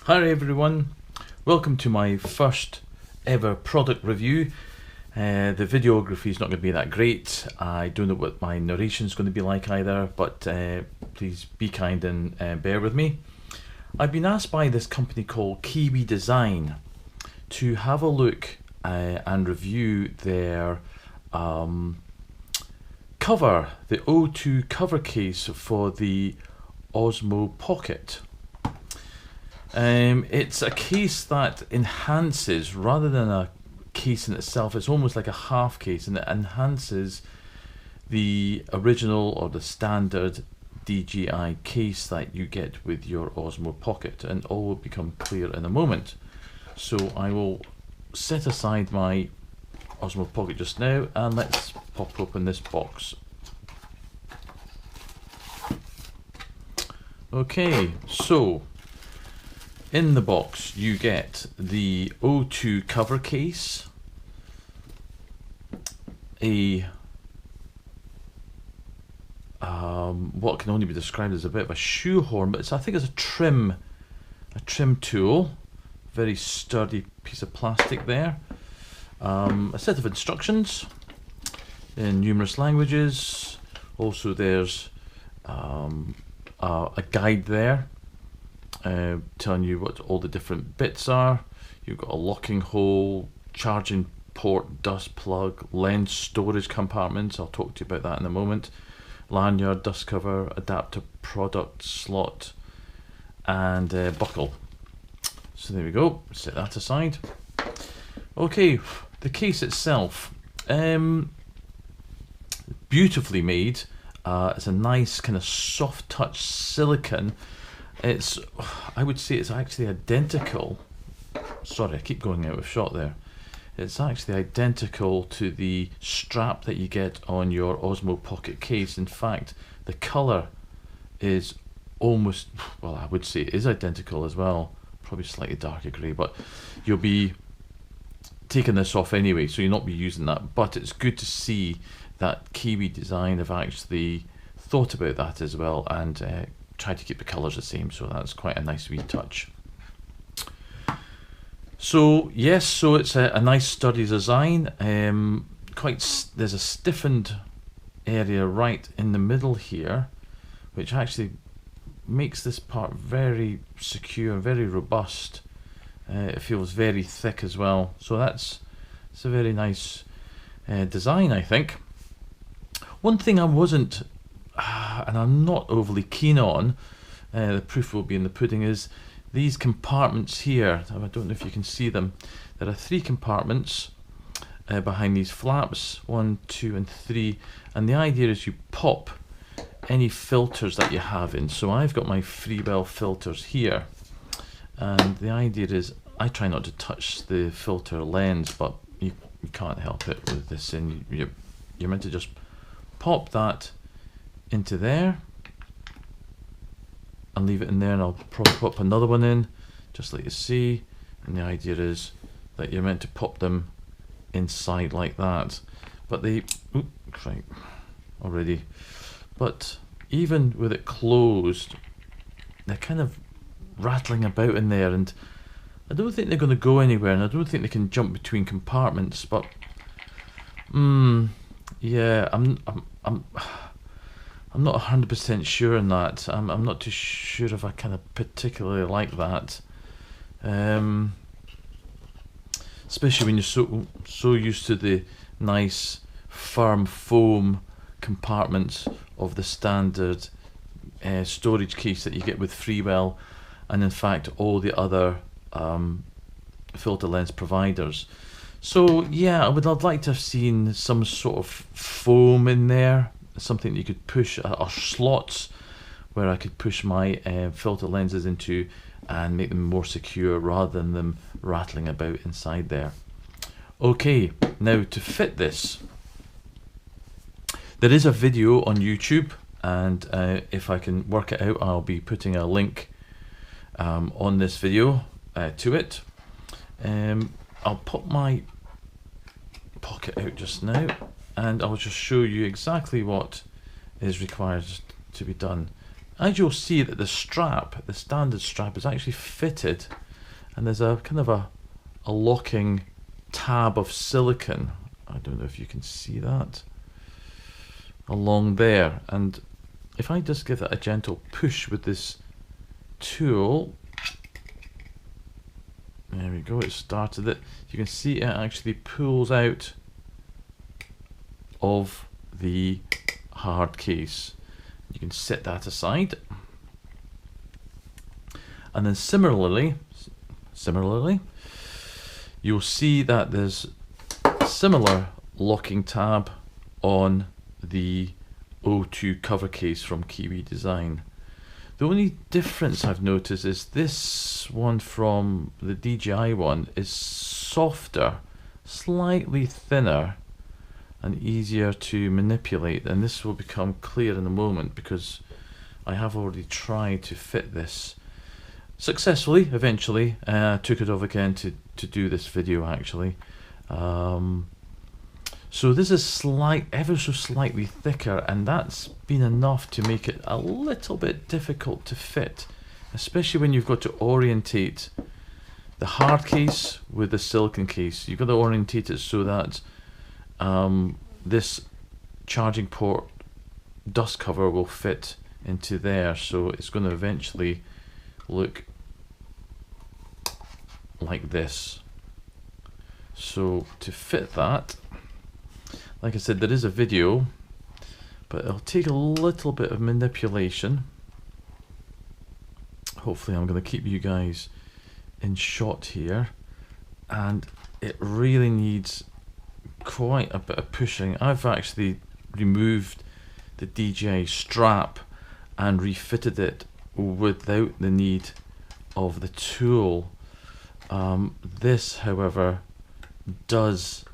Hi everyone, welcome to my first ever product review. The videography is not going to be that great. I don't know what my narration is going to be like either, but please be kind and bear with me. I've been asked by this company called KIWI Design to have a look and review their cover, the O2 cover case for the Osmo Pocket. It's a case that enhances, rather than a case in itself, it's almost like a half case, and it enhances the original or the standard DJI case that you get with your Osmo Pocket, and all will become clear in a moment. So I will set aside my Osmo Pocket just now, and let's pop open this box. Okay, so in the box you get the O2 cover case, a what can only be described as a bit of a shoehorn, but I think it's a trim tool, very sturdy piece of plastic there, a set of instructions in numerous languages. Also there's a guide there telling you what all the different bits are. You've got a locking hole, charging port, dust plug, lens storage compartments, I'll talk to you about that in a moment, lanyard, dust cover, adapter, product slot, and buckle. So there we go, set that aside. Okay, the case itself, beautifully made. It's a nice kind of soft touch silicone. It's, I would say it's actually identical, sorry I keep going out of shot there, it's actually identical to the strap that you get on your Osmo Pocket case. In fact, the colour is almost, well, I would say it is identical as well, probably slightly darker grey, but you'll be taking this off anyway, so you'll not be using that. But it's good to see that KIWI Design have actually thought about that as well, and try to keep the colours the same, so that's quite a nice wee touch. So yes, so it's a nice sturdy design. There's a stiffened area right in the middle here, which actually makes this part very secure, very robust. It feels very thick as well, so it's a very nice design, I think. One thing I wasn't, and I'm not overly keen on, the proof will be in the pudding, is these compartments here. I don't know if you can see them. There are 3 compartments behind these flaps, 1, 2 and 3, and the idea is you pop any filters that you have in. So I've got my Freewell filters here, and the idea is I try not to touch the filter lens, but you can't help it with this, and you're meant to just pop that into there and leave it in there, and I'll probably pop another one in just like you see, and the idea is that you're meant to pop them inside like that, but they right already, but even with it closed they're kind of rattling about in there, and I don't think they're going to go anywhere, and I don't think they can jump between compartments, but yeah, I'm not 100% sure on that. I'm not too sure if I kind of particularly like that, especially when you're so used to the nice firm foam compartments of the standard storage case that you get with Freewell, and in fact all the other filter lens providers. So yeah, I'd like to have seen some sort of foam in there, something you could push, or slots where I could push my filter lenses into and make them more secure rather than them rattling about inside there. Okay, now to fit this, there is a video on YouTube, and if I can work it out, I'll be putting a link on this video to it. I'll put my pocket out just now, and I'll just show you exactly what is required to be done. as you'll see that the strap, the standard strap, is actually fitted, and there's a kind of a locking tab of silicone. I don't know if you can see that along there, and if I just give it a gentle push with this tool, there we go, it started it. You can see it actually pulls out of the hard case. You can set that aside, and then similarly you'll see that there's a similar locking tab on the O2 cover case from KIWI Design. The only difference I've noticed is this one from the DJI one is softer, slightly thinner, and easier to manipulate, and this will become clear in a moment because I have already tried to fit this successfully. Eventually took it off again to do this video actually. So this is ever so slightly thicker, and that's been enough to make it a little bit difficult to fit, especially when you've got to orientate the hard case with the silicone case. You've got to orientate it so that this charging port dust cover will fit into there, so it's going to eventually look like this. So to fit that, like I said, there is a video, but it'll take a little bit of manipulation. Hopefully I'm going to keep you guys in shot here, and it really needs quite a bit of pushing. I've actually removed the DJI strap and refitted it without the need of the tool. This, however, does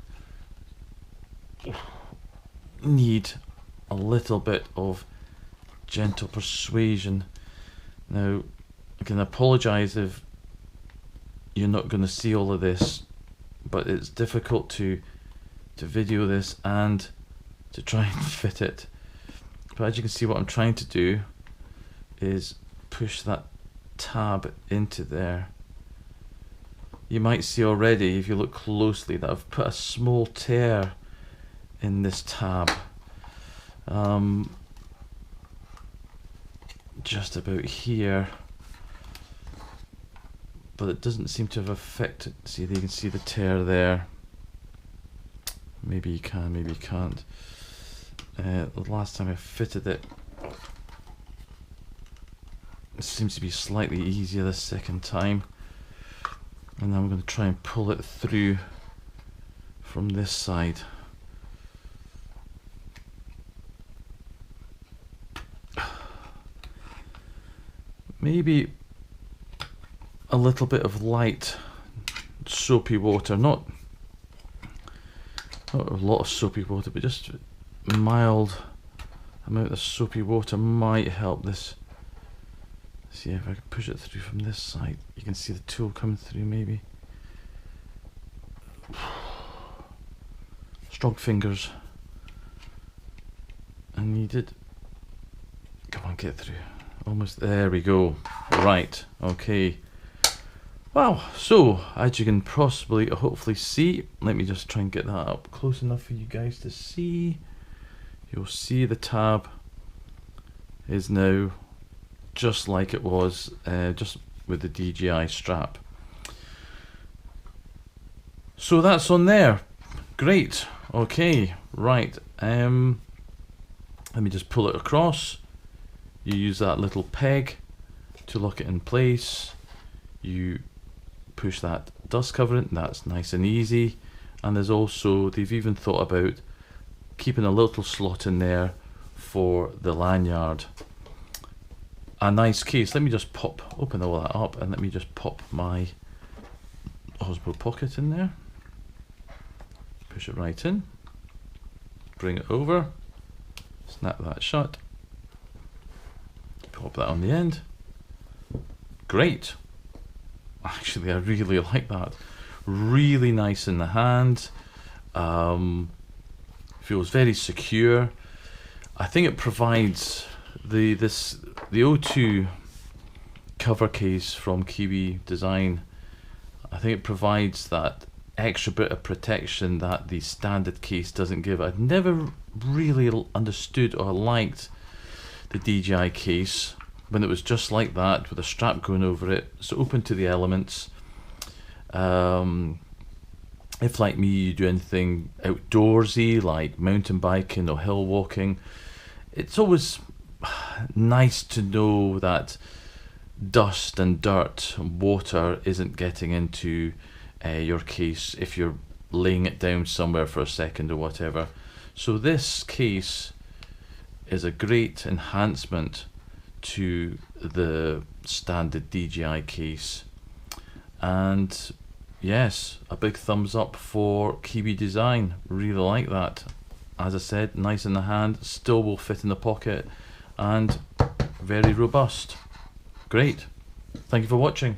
need a little bit of gentle persuasion. Now, I can apologize if you're not going to see all of this, but it's difficult to video this and to try and fit it. But as you can see, what I'm trying to do is push that tab into there. You might see already, if you look closely, that I've put a small tear in this tab, just about here, but it doesn't seem to have affected. See, you can see the tear there. Maybe you can, maybe you can't. The last time I fitted it, it seems to be slightly easier the second time, and now I'm going to try and pull it through from this side. Maybe a little bit of light soapy water, not a lot of soapy water, but just a mild amount of soapy water might help this. See if I can push it through from this side. You can see the tool coming through maybe. Strong fingers are needed. Come on, get through. Almost there we go. Right, okay. Wow, so as you can possibly hopefully see, let me just try and get that up close enough for you guys to see. You'll see the tab is now just like it was, just with the DJI strap. So that's on there. Great. Okay, right. Let me just pull it across. You use that little peg to lock it in place. You push that dust cover in, that's nice and easy. And there's also, they've even thought about keeping a little slot in there for the lanyard. A nice case. Let me just open all that up, and let me just pop my Osmo Pocket in there. Push it right in. Bring it over. Snap that shut. Pop that on the end. Great. Actually, I really like that. Really nice in the hand. Feels very secure. I think it provides the O2 cover case from KIWI Design, I think it provides that extra bit of protection that the standard case doesn't give. I'd never really understood or liked the DJI case when it was just like that with a strap going over it. It's open to the elements. If like me you do anything outdoorsy like mountain biking or hill walking, it's always nice to know that dust and dirt and water isn't getting into your case if you're laying it down somewhere for a second or whatever. So this case is a great enhancement to the standard DJI case, and yes, a big thumbs up for KIWI Design. Really like that. As I said, nice in the hand, still will fit in the pocket, and very robust. Great. Thank you for watching.